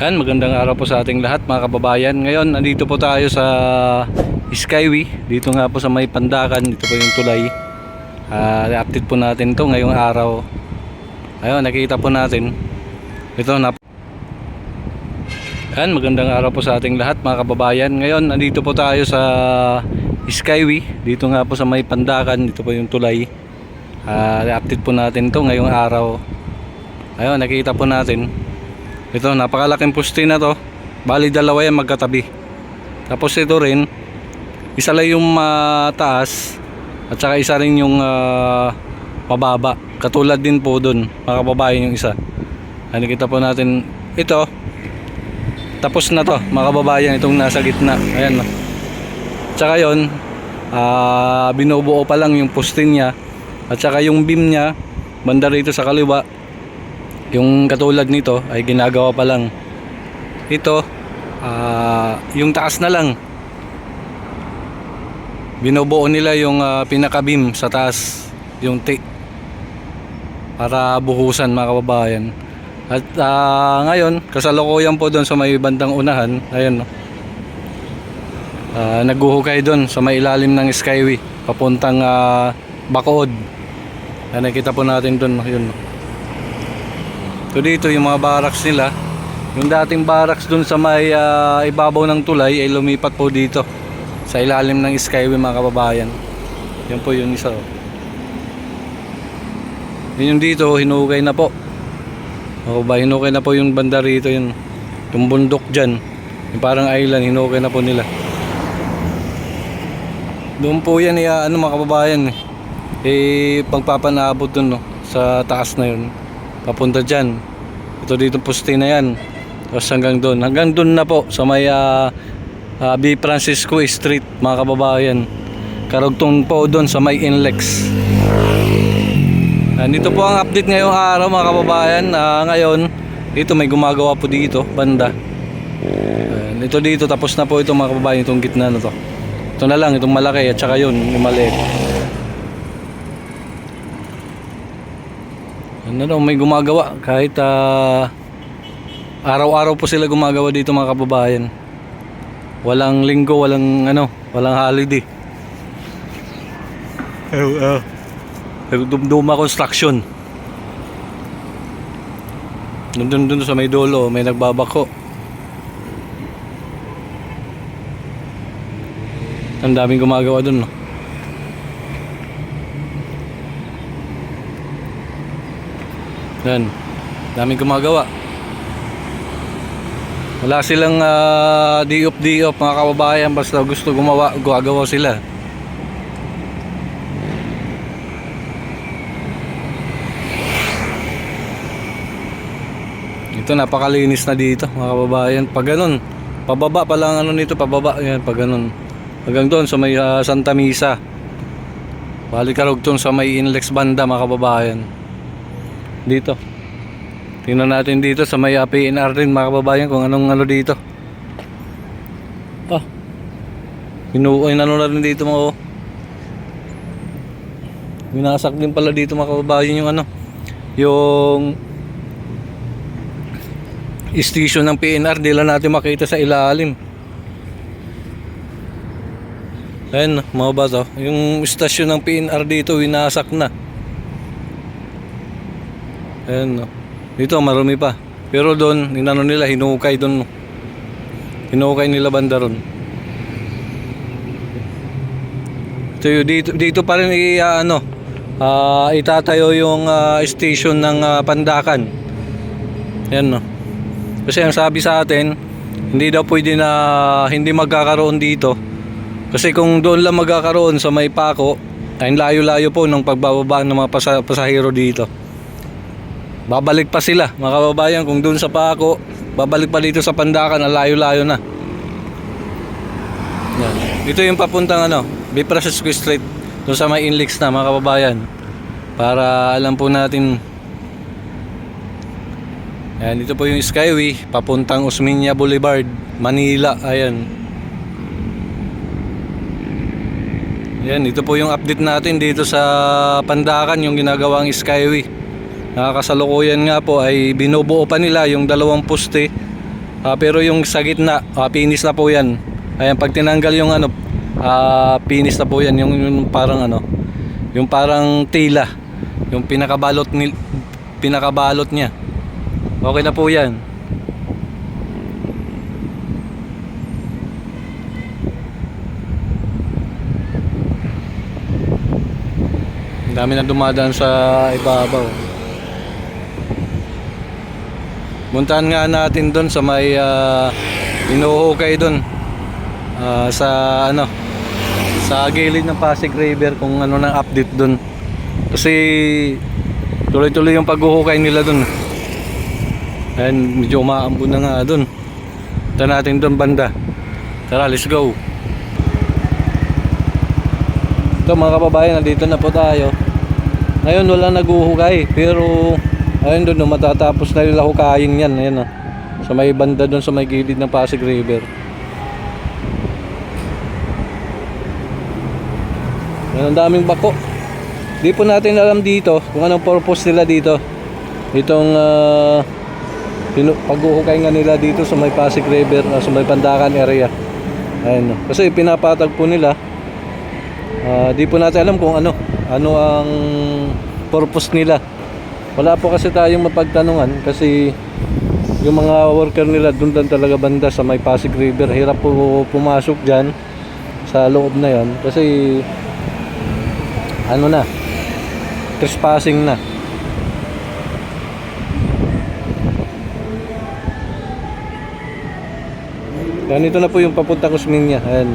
Yan, magandang araw po sa ating lahat mga kababayan. Ngayon, nandito po tayo sa Skyway. Dito nga po sa may Pandakan. Dito po yung tulay. I-update po natin to ngayong araw. Ayun, nakita po natin. Ito na. Yan, magandang araw po sa ating lahat mga kababayan. Ngayon, nandito po tayo sa Skyway. Dito nga po sa may Pandakan. Dito po yung tulay. I-update po natin to ngayong araw. Ayun, nakita po natin. Ito, napakalaking poste na to. Bali dalawa yan magkatabi. Tapos ito rin, isa lang yung taas at saka isa rin yung pababa. Katulad din po dun, mga kababayan, yung isa. Nakita po natin ito. Tapos na to, mga kababayan, itong nasa gitna. Ayan. At saka yun, binubuo pa lang yung poste niya. At saka yung beam niya, banda rito sa kaliwa, yung katulad nito ay ginagawa pa lang. Ito, yung taas na lang. Binubuo nila yung pinaka-beam sa taas, yung T, para buhusan, mga kababayan. At ngayon, kasalukuyan po doon sa may bandang unahan, ayun, naghuhukay doon sa may ilalim ng Skyway papuntang Bacood. Nakita po natin doon, yun. So dito yung mga barracks nila. Yung dating barracks dun sa may ibabaw ng tulay ay lumipat po dito sa ilalim ng Skyway, mga kababayan. Yan po yung isa. Yun yung dito, hinukay na po. Hinukay na po yung banda rito, yung bundok dyan, yung parang island, hinukay na po nila. Doon po yan, mga kababayan, pagpapanabot dun, no, sa taas na yun, papunta dyan. Ito dito poste na yan. Tapos hanggang doon na po sa may B. Francisco Street, mga kababayan. Karugtong po doon sa may Inlex. Dito po ang update ngayong araw, mga kababayan. Ngayon dito may gumagawa po dito banda. Ito dito tapos na po ito, mga kababayan, itong gitna na to. Ito na lang, itong malaki at saka yun, yung maliit. May gumagawa kahit araw-araw po sila gumagawa dito, mga kababayan. Walang linggo, walang holiday. Dumduma construction. Doon sa may dulo may nagbabako. Ang daming gumagawa doon, no? Yan, daming gumagawa. Wala silang di off, mga kababayan. Basta gusto gumagawa sila. Ito, napakalinis na dito, mga kababayan. Pag ganun, pababa pa lang nito, pababa yan, pag ganun. Hanggang doon sa may Santa Misa. Balik karugtong sa may Inlex banda, mga kababayan. Dito tingnan natin dito sa may PNR din, mga kababayan, kung anong dito. Hinuoy na rin dito, mga winasak din pala dito, mga kababayan, yung station ng PNR. Di lang natin makita sa ilalim. Ayan, mga bato, yung stasyon ng PNR dito winasak na. Ayan, dito marumi pa. Pero doon, nila, hinukay doon. Hinukay nila banda ron. So, dito pa rin itatayo yung station ng Pandakan. Ayan, no. Kasi ang sabi sa atin, hindi daw pwede na hindi magkakaroon dito. Kasi kung doon lang magkakaroon sa may Paco, ay layo-layo po ng pagbababa ng mga pasahero dito. Babalik pa sila, mga kababayan, kung doon sa Paco, babalik pa dito sa Pandakan, layo-layo na. Yan. Ito yung papuntang B. Francisco Street, doon sa may Inlex na, mga kababayan. Para alam po natin. Yan, dito po yung Skyway papuntang Osmeña Boulevard, Manila. Ayan. Yan, ito po yung update natin dito sa Pandakan, yung ginagawang Skyway. Nakakasalukuyan nga po ay binubuo pa nila yung dalawang poste Pero yung sa gitna, finish na po yan. Ayan, pag tinanggal yung ano, finish na po yan. Yung parang ano, yung parang tila. Yung pinakabalot niya. Okay na po yan. Ang dami na dumadaan sa ibabaw. Puntahan nga natin doon sa may inuhukay doon sa ano, sa gilid ng Pasig River, kung ano nang update doon. Kasi tuloy-tuloy yung paghuhukay nila doon. Ayan, medyo umaambon na nga doon. Punta natin doon banda. Tara, let's go. Ito mga kababayan, nandito na po tayo. Ngayon wala naghuhukay, pero ayun doon, matatapos na nila hukayin yan. Ayan, sa may banda doon sa may gilid ng Pasig River. Ayan, ang daming bako. Di po natin alam dito kung anong purpose nila dito. Itong paghuhukay nga nila dito sa may Pasig River, sa may Pandakan area. Ayan, kasi pinapatag po nila. Di po natin alam kung ano ang purpose nila. Wala po kasi tayong mapagtanungan kasi yung mga worker nila doon lang talaga banda sa may Pasig River. Hirap po pumasok dyan sa loob na yon kasi ano na, trespassing na. Ganito na po yung papunta Kusminya. Ayan.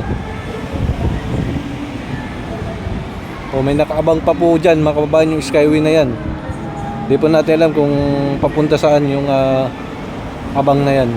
May nakaabang pa po dyan mga kababayan, yung Skyway na yan. Di po natin alam kung papunta saan yung abang na yan.